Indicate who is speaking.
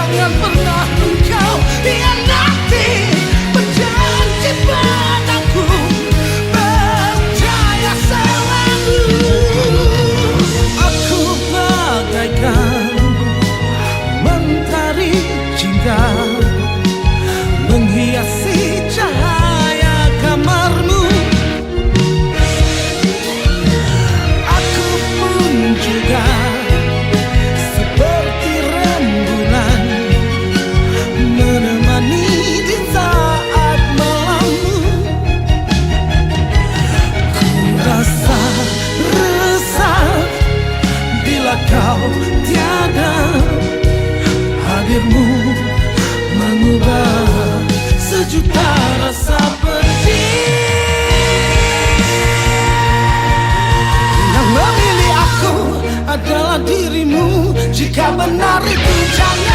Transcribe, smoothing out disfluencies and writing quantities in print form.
Speaker 1: Jangan pernah engkau hianati berjanji padaku, percaya selalu. Aku bagaikan mentari cinta menghiasi cahaya kamarmu. Aku pun juga seperti rembulan menemani di saat malammu. Ku rasa resah bila kau tiada, hadirmu mengubah sejuta rasa pedih. Yang memilih aku adalah dirimu. Jika benar itu jangan